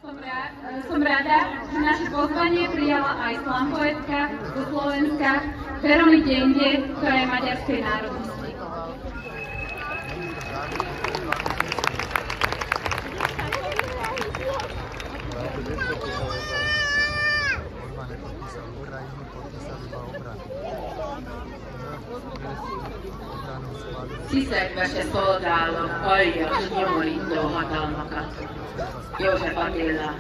Som rada, že naše pozvanie prijala aj slampoetka zo Slovenska Veronika Dende, ktorá je maďarskej národnosti. Sziszegbese szolgálok, aljas, nyomorító hatalmakat. József Attila.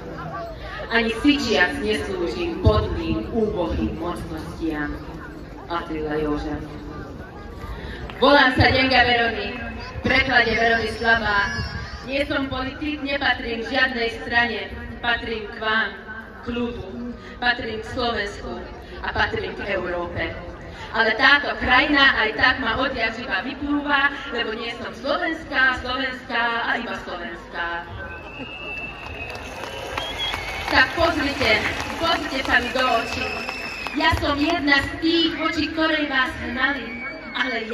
Ani svičiac neslúžim podlým, úbohým mocnostiam. Attila József. Volám sa Denga Verony, v preklade Verony Slabá. Nie som politik, nepatrím k žiadnej strane. Patrím k vám, k ľudu, patrím k Slovensku a patrím k Európe. Ale táto krajina aj tak ma odjak živa vyplúva, lebo nie som slovenská a iba slovenská. Tak pozrite sa mi do očí. Ja som jedna z tých, voči ktorej vás hnali, ale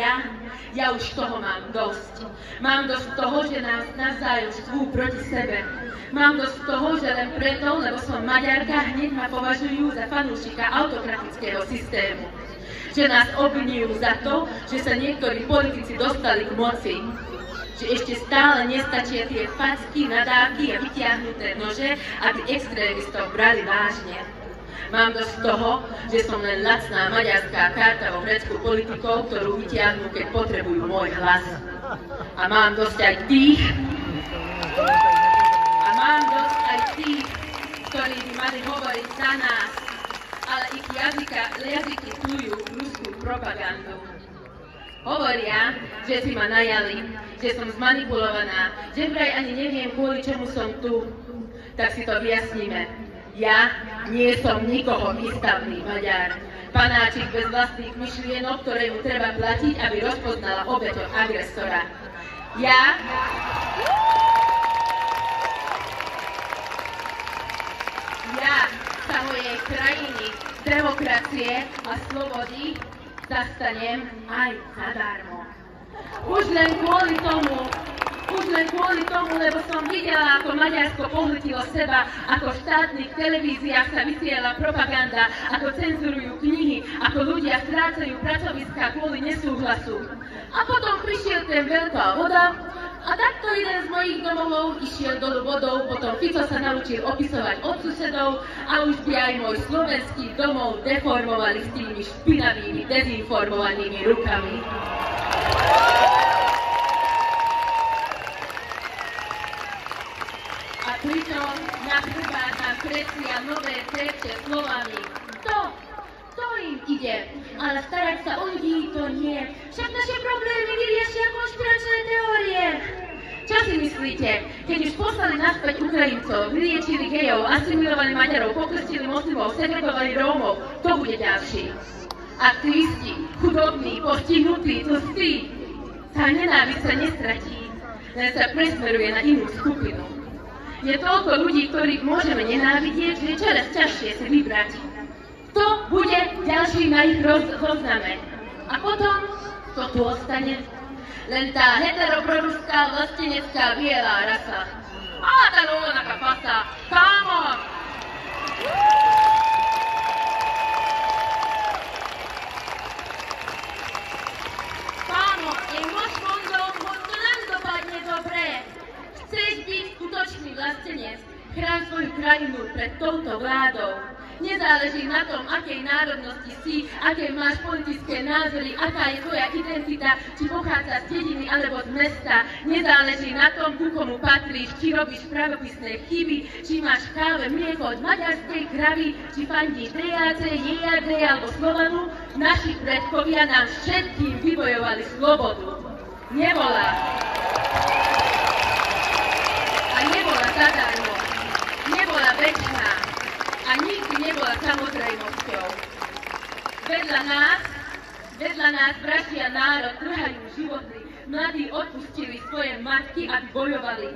ja už toho mám dosť. Mám dosť toho, že nás navzájom štvú proti sebe. Mám dosť toho, že len preto, lebo som Maďarka, hneď ma považujú za fanúšika autokratického systému. Že nás obvinujú za to, že sa niektorí politici dostali k moci. Že ešte stále nestačia tie facky, nadávky a vytiahnuté nože, aby extrémistov brali vážne. Mám dosť toho, že som len lacná maďarská karta vo vrecku politikov, ktorú vytiahnu, keď potrebujú môj hlas. A mám dosť aj tých, ktorí by mali hovoriť za nás, ale ich jazyky plujú ruskú propagandu. Hovoria, že si ma najali, že som zmanipulovaná, že vraj ani neviem, kvôli čomu som tu. Tak si to vyjasníme. Ja nie som nikoho výstavný Maďar. Panáčik bez vlastných myšlienok, ktorému treba platiť, aby rozpoznala obeťov agresora. Ja sa mojej krajiny, demokracie a slobody zastanem aj zadarmo. Už len kvôli tomu, lebo som videla, ako Maďarsko pohltilo seba, ako v štátnych televíziách sa vysiela propaganda, ako cenzurujú knihy, ako ľudia strácajú pracoviská kvôli nesúhlasu. A potom prišiel ten veľká voda a takto jeden z mojich domovov išiel dolu vodou, potom Fico sa naučil opisovať od susedov a už by aj môj slovenský domov deformovali s tými špinavými, dezinformovanými rukami. A pritom na chrbát nám kreslia nové terče slovami. To im ide, ale starať sa o ľudí to nie. Však naše problémy vyriešia konšpiračné teórie. Čo si myslíte, keď už poslali naspäť Ukrajincov, vyliečili gejov, asimilovaní Maďarov, pokrstili moslimov, segregovali Rómov, to bude ďalší. Aktivisti, chudobní, postihnutí, tlstí. Tá nenávisť sa nestratí, len sa presmeruje na inú skupinu. Je toľko ľudí, ktorých môžeme nenávidieť, že je čoraz ťažšie si vybrať. To bude ďalší na ich zozname. A potom, to tu ostane, len tá heteroproruská, vlastenecká, bielá rasa. A tá rovnaká fasa, kámo! Kámo, nech máš mondom, to nám dopadne dobre. Chceš byť skutočný vlastenec, chráň svoju krajinu pred touto vládou. Nezáleží na tom, akej národnosti si, aké máš politické názory, aká je tvoja identita, či pochádza z dediny alebo z mesta. Nezáleží na tom, ku komu patríš, či robíš pravopisné chyby, či máš v káve mlieko od maďarskej kravy, či fandíš DAC, JAD alebo Slovanu. Naši predkovia nám všetkým vybojovali slobodu. Nebola zadarmo, nebola večná a nikdy nebola samozrejmosťou. Vedľa nás bratia národ trhajú životy, mladí odpustili svoje matky, aby bojovali.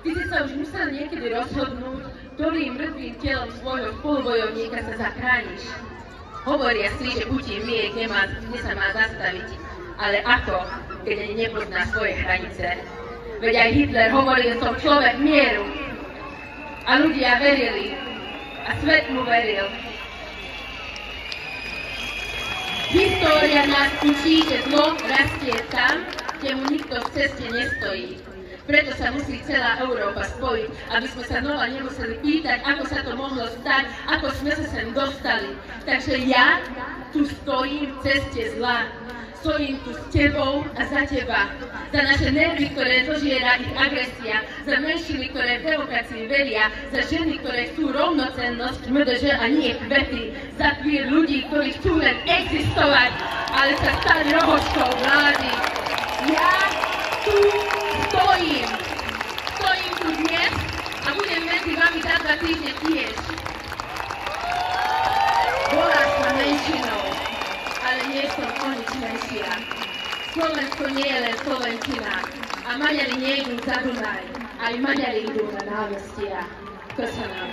Ty si sa už musel niekedy rozhodnúť, ktorým mŕtvým telom svojho spolubojovníka sa zachrániš. Hovoria si, že Putin vie, kde sa má zastaviť. Ale ako, keď ani nepozná svoje hranice? Veď aj Hitler hovoril, som človek mieru. A ľudia verili. A svet mu veril. História nás učí, že zlo rastie tam, kde mu nikto v ceste nestojí. Preto sa musí celá Európa spojiť, aby sme sa znova nemuseli pýtať, ako sa to mohlo stať, ako sme sa sem dostali. Takže ja tu stojím v ceste zla. Stojím tu s tebou a za teba. Za naše nervy, ktoré zožiera ich agresia. Za menšiny, ktoré v demokracii veria. Za ženy, ktoré chcú rovnocennosť, MDŽ a nie kvety. Za queer ľudí, ktorí chcú len existovať, ale sa stali rohočkou vlády. Ja tu stojím. Stojím tu dnes a budem medzi vami za 2 týždne tiež. Bola som menšinou, ale nie som o nič menšia. Slovensko nie je len Slovenčina a Maďari nejdú za Dunaj, aj Maďari idú na námestia. Köszönöm.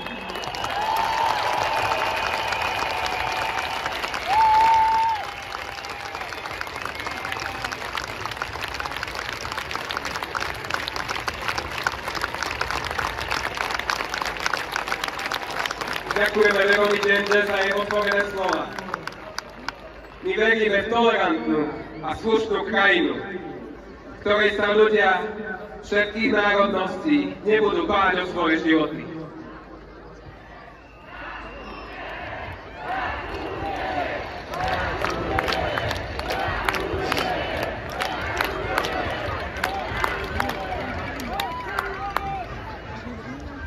Ďakujeme Verovi Dende za jej odpovedané slova. My veríme v tolerantnú a slušnú krajinu, v ktorej sa ľudia všetkých národností nebudú báť o svoje životy.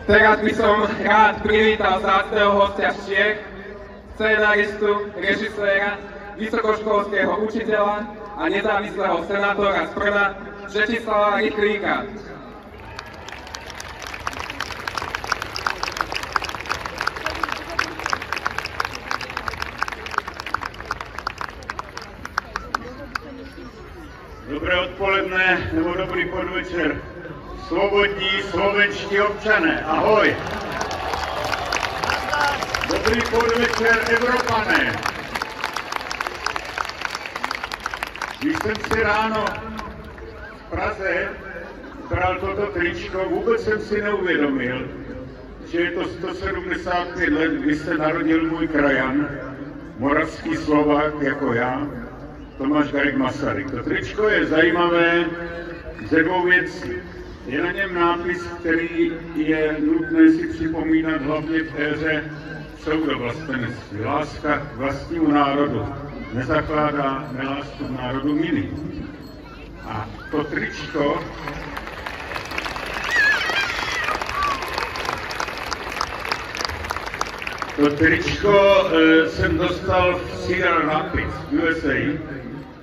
Teraz by som rád privítal vzácneho hostia z Čiech, scenáristu, režiséra, vysokoškolského učiteľa a nezávislého senátora z Brna, Žečislava Rychlíka. Dobré odpoledne nebo dobrý podvečer. Slobodní slovenští občané, ahoj! Dobrý podvečer, Evropané! Když jsem si ráno v Praze bral toto tričko, vůbec jsem si neuvědomil, že je to 175 let, kdy se narodil můj krajan, moravský Slovák jako já, Tomáš Garrigue Masaryk. To tričko je zajímavé ze 2 věcí. Je na něm nápis, který je nutné si připomínat hlavně v éře pseudovlastenectví. Láska k vlastnímu národu nezakládá nelásku k národům jiným. A to tričko jsem dostal v Cedar Rapids, USA,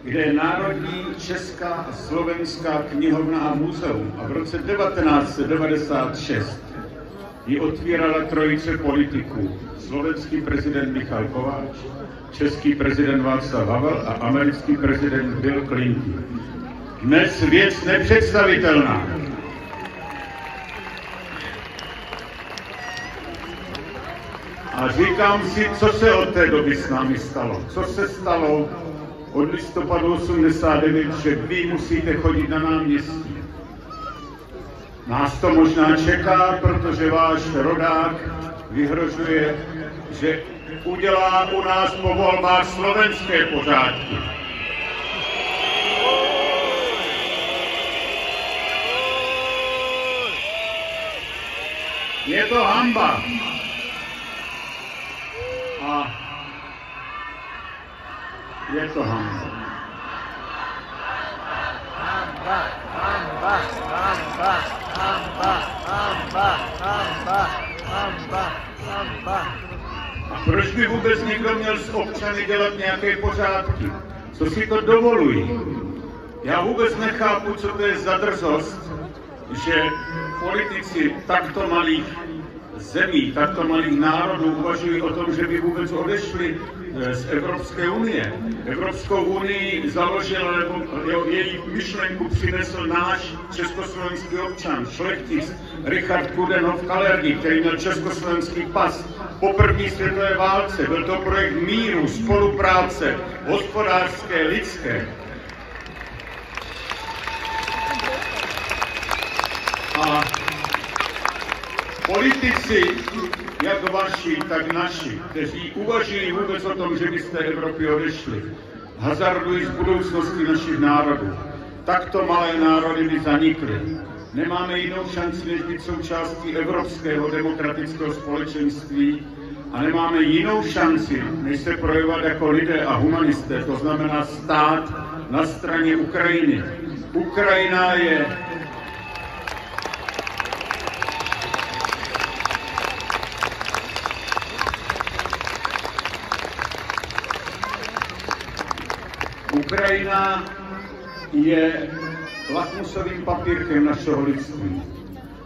kde je Národní česká a slovenská knihovna a muzeum. A v roce 1996 ji otvírala trojice politiků. Slovenský prezident Michal Kováč, český prezident Václav Havel a americký prezident Bill Clinton. Dnes věc nepředstavitelná. A říkám si, co se od té doby s námi stalo. Co se stalo od listopadu 89, že vy musíte chodit na náměstí. Nás to možná čeká, protože váš rodák vyhrožuje, že udělá u nás po volbách slovenské pořádky. Je to hanba. A je to hanba. A proč by vůbec někdo měl s občany dělat nějaké pořádky? Co si to dovolují? Já vůbec nechápu, co to je za drzost, že politici takto malých zemí, takto malých národů uvažují o tom, že by vůbec odešli z Evropské unie. Evropskou unii založil, nebo její myšlenku přinesl náš československý občan, šlechtic Richard Coudenhove-Kalergi, který měl československý pas po první světové válce. Byl to projekt míru, spolupráce, hospodářské, lidské. A politici, jak vaši, tak naši, kteří uvažují vůbec o tom, že by z té Evropy odešli, hazardují z budoucnosti našich národů. Takto malé národy by zanikly. Nemáme jinou šanci, než být součástí evropského demokratického společenství a nemáme jinou šanci, než se projevovat jako lidé a humanisté, to znamená stát na straně Ukrajiny. Ukrajina je lakmusovým papírkem našeho lidství.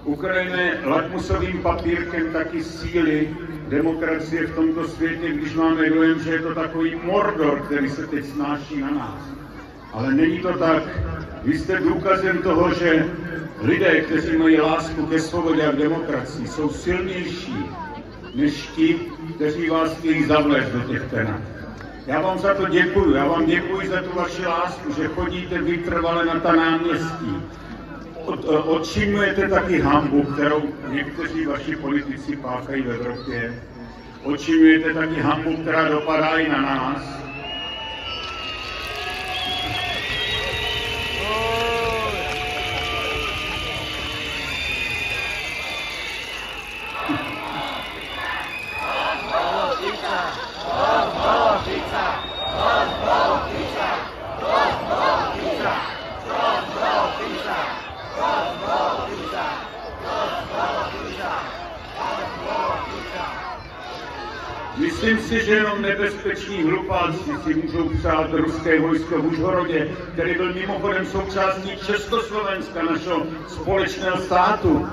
Ukrajina je lakmusovým papírkem taky síly demokracie v tomto světě, když máme dojem, že je to takový Mordor, který se teď snáší na nás. Ale není to tak. Vy jste důkazem toho, že lidé, kteří mají lásku ke svobodě a k demokracii, jsou silnější než ti, kteří vás chtějí zavlézt do těch penat. Já vám za to děkuju, já vám děkuji za tu vaši lásku, že chodíte vytrvale na ta náměstí. Odčinujete taky hanbu, kterou někteří vaši politici páchají v Evropě. Odčinujete taky hanbu, která dopadá i na nás. Myslím si, že jenom nebezpeční hlupáci si můžou přát ruské vojsko v Užhorodě, který byl mimochodem součástí Československa, našeho společného státu.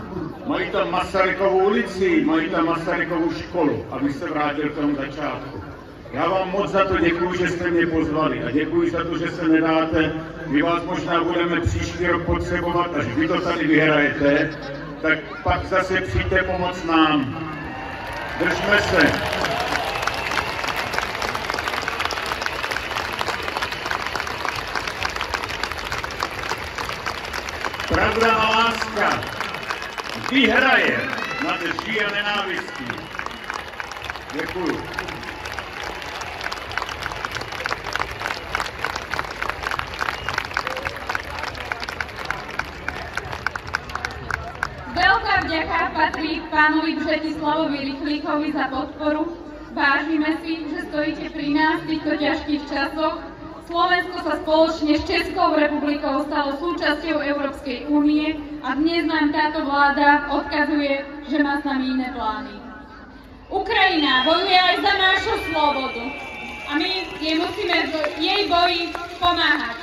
Mají tam Masarykovu ulici, mají tam Masarykovu školu, aby se vrátil k tomu začátku. Já vám moc za to děkuji, že jste mě pozvali a děkuji za to, že se nedáte. My vás možná budeme příští rok potřebovat, až vy to tady vyhrajete, tak pak zase přijďte pomoct nám. Držme se. Pravda a láska vyhraje nad lží a nenávistí. Děkuju. Veľká vďaka patrí pánovi Břetislavovi Rychlíkovi za podporu. Vážime si, že stojíte pri nás v týchto ťažkých časoch. Slovensko sa spoločne s Českou republikou stalo súčasťou Európskej únie a dnes nám táto vláda odkazuje, že má s nami iné plány. Ukrajina bojuje aj za našu slobodu a my jej musíme v jej boji pomáhať.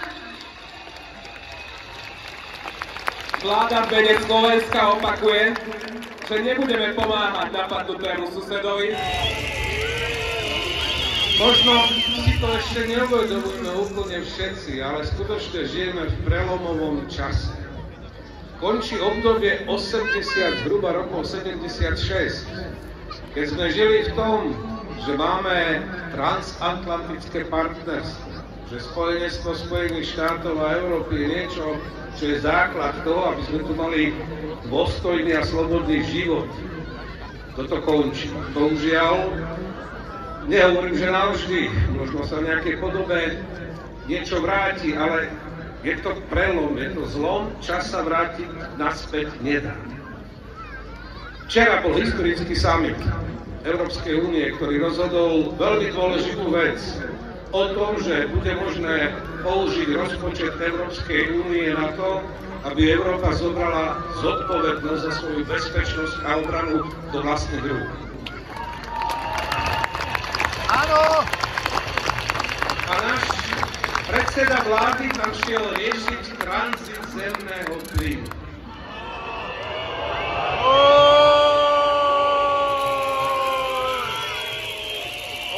Vláda v mene Slovenska opakuje, že nebudeme pomáhať napadnutému susedovi. Možno si to ešte neuvedomujeme úplne všetci, ale skutočne žijeme v prelomovom čase. Končí obdobie 80, zhruba rokov 76, keď sme žili v tom, že máme transatlantické partnerstvo, že spojenectvo Spojených štátov a Európy je niečo, čo je základ toho, aby sme tu mali dôstojný a slobodný život. Toto končí. Bohužiaľ, nehovorím, že navždy, možno sa v nejakej podobe niečo vráti, ale je to prelom, je to zlom, čas sa vrátiť naspäť nedá. Včera bol historický summit Európskej únie, ktorý rozhodol veľmi dôležitú vec o tom, že bude možné použiť rozpočet Európskej únie na to, aby Európa zobrala zodpovednosť za svoju bezpečnosť a obranu do vlastných rúk. Áno! A náš predseda vlády tam šiel riešiť tranzit zemného plynu.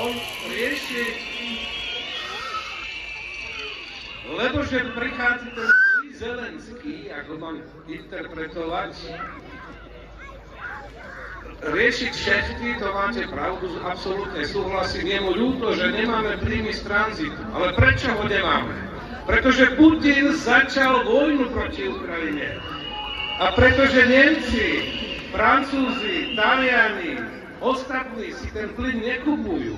On rieši, lebože prichádza ten zlý Zelenský, ako mám interpretovať, riešiť všetky, to máte pravdu, absolútne súhlasím. Je mu ľúto, že nemáme príjmy z tranzitu. Ale prečo ho nemáme? Pretože Putin začal vojnu proti Ukrajine. A pretože Nemci Francúzi, Taliani, ostatní si ten plyn nekupujú.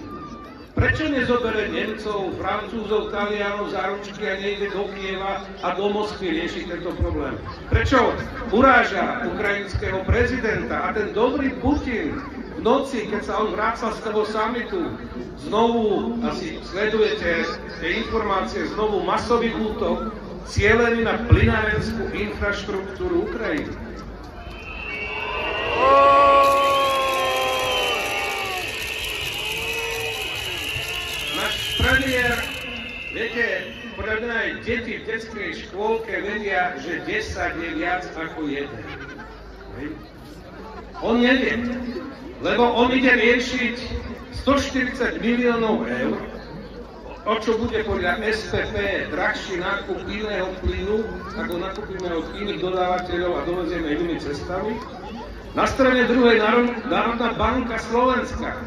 Prečo nezobere Nemcov, Francúzov, Talianov za ručky a nejde do Kieva a do Moskvy riešiť tento problém? Prečo uráža ukrajinského prezidenta a ten dobrý Putin v noci, keď sa on vrácal z toho samitu, znovu, asi sledujete tie informácie, znovu masový útok cielený na plynárenskú infraštruktúru Ukrajiny? Premiér, viete, podľa mňa aj deti v detskej škôlke vedia, že 10 je viac ako 1. On nevie, lebo on ide riešiť 140 miliónov eur, o čo bude podľa SPP drahší nákup iného plynu, ako nakúpime od iných dodávateľov a dovezieme inými cestami. Na strane druhej Národná banka Slovenska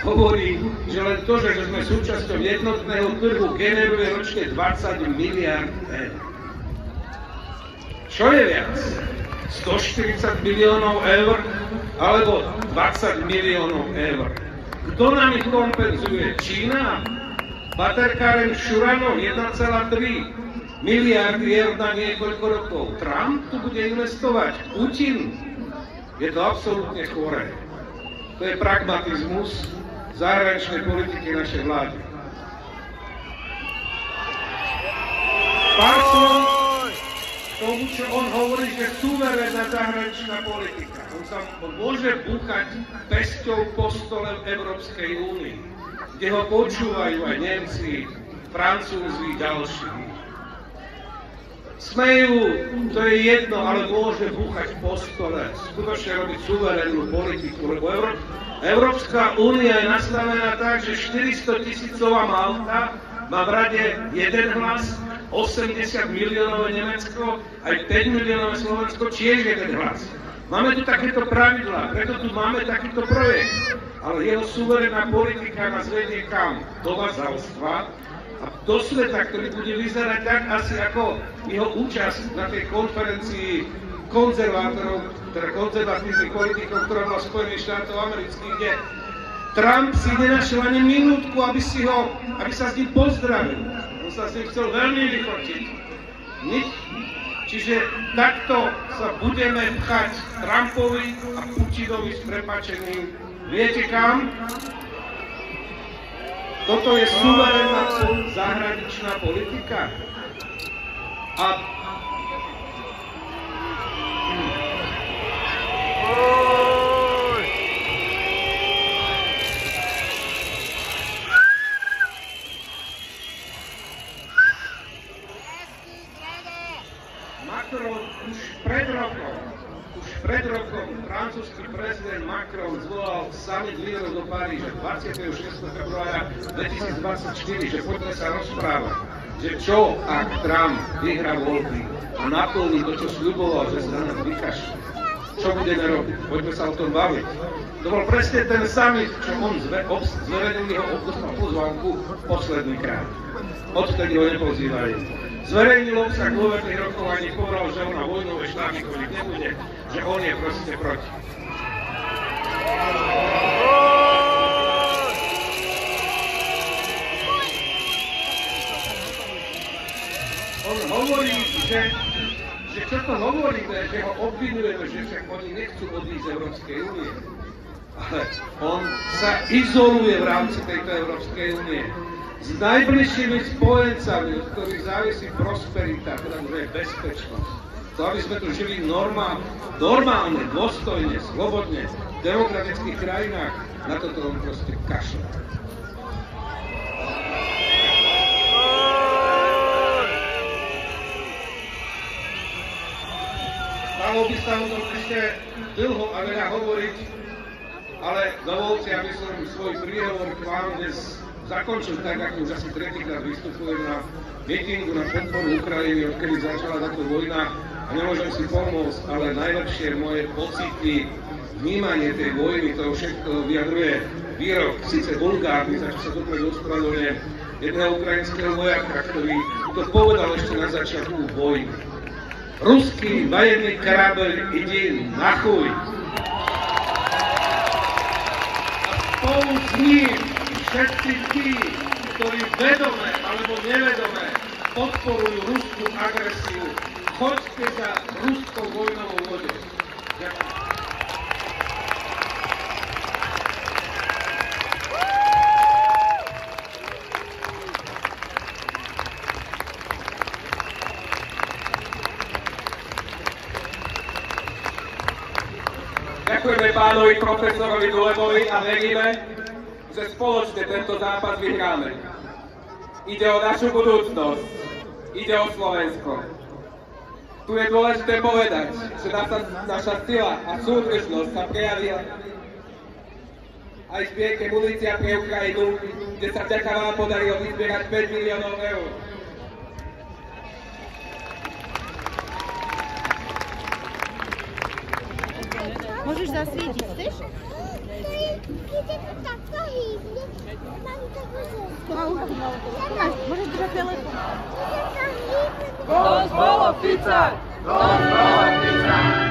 hovorí, že len to, že sme súčasťou jednotného trhu, generuje ročne 20 miliard eur. Čo je viac? 140 miliónov eur alebo 20 miliónov eur? Kto nám ich kompenzuje? Čína? Baterkáren Šuranov 1,3 miliardy eur na niekoľko rokov. Trump tu bude investovať. Putin? Je to absolútne choré. To je pragmatizmus zahraničnej politiky našej vlády. Pár slov k tomu, čo on hovorí, že suverénna zahraničná politika. On môže búchať pesťou po stole v Európskej únii, kde ho počúvajú aj Nemci, Francúzi, ďalší. Smejú, to je jedno, ale môže búchať po stole, skutočne robiť suverénnu politiku, lebo Európska únia je nastavená tak, že 400-tisícová Malta má v rade jeden hlas, 80 miliónové Nemecko, aj 5 miliónové Slovensko tiež jeden hlas. Máme tu takéto pravidlá, preto tu máme takýto projekt, ale jeho suverénna politika nás vedie kam? Do vazalstva a do sveta, ktorý bude vyzerať tak asi ako jeho účasť na tej konferencii konzervátorov, teda konzervatívnych politikov, ktorá bola Spojených štátov amerických, kde Trump si nenašiel ani minútku, aby sa s ním pozdravil. On sa s ním chcel veľmi vyfotiť. Nič. Čiže takto sa budeme pchať Trumpovi a Putinovi s prepáčením. Viete kam? Toto je suverénna zahraničná politika. A Macron už pred rokom francúzsky prezident Macron zvolal summit líderov do Paríža 26. februára 2024, že poďme sa rozprávať, že čo ak Trump vyhrá voľby a naplní to, čo sľuboval, že sa na nás vykašľa. Čo budeme robiť? Poďme sa o tom baviť. To bol presne ten summit, čo on zverejnil jeho pozvánku posledný krát. Odtedy ho nepozývajú. Zverejnil obsah dôverných rokovaní, povedal, že on na vojnové štáty chodiť nebude, že on je proste proti. On hovorí, že čo to hovoríme, že ho obvinujeme, že však oni nechcú odísť z Európskej únie. Ale on sa izoluje v rámci tejto Európskej únie s najbližšími spojencami, od ktorých závisí prosperita, teda už aj bezpečnosť. To, aby sme tu žili normálne, dôstojne, slobodne, v demokratických krajinách, na toto on proste kašľa. Dalo by sa o tom ešte dlho a veľa hovoriť, ale dovolte, aby som svoj príhovor k vám dnes zakončil tak, ako už asi tretíkrát vystupujem na mítingu na podporu Ukrajiny, odkedy začala táto vojna a nemôžem si pomôcť, ale najlepšie moje pocity, vnímanie tej vojny, to všetko vyjadruje výrok, síce vulgárny, za čo sa dopredu ospravedlňujem, jedného ukrajinského vojaka, ktorý to povedal ešte na začiatku vojny. Ruský военный корабль, иди нахуй! spolu s ním všetci tí, ktorí vedome alebo nevedome podporujú ruskú agresiu, choďte za ruskou vojnovou loďou. Ďakujem. Ďakujeme pánovi profesorovi Dulebovi a veríme, že spoločne tento zápas vyhráme. Ide o našu budúcnosť, ide o Slovensko. Tu je dôležité povedať, že naša sila a súdržnosť sa prejavila aj v zbierke Munícia pre Ukrajinu, kde sa vďaka vám podarilo vyzbierať 5 miliónov eur. Môžeš zasvietiť, chceš? Keď to takto hýbne, mám takú zesku. Môžeš držať telefón. Keď to hýbne, Golос bolo pizza! Golos bolo pizza!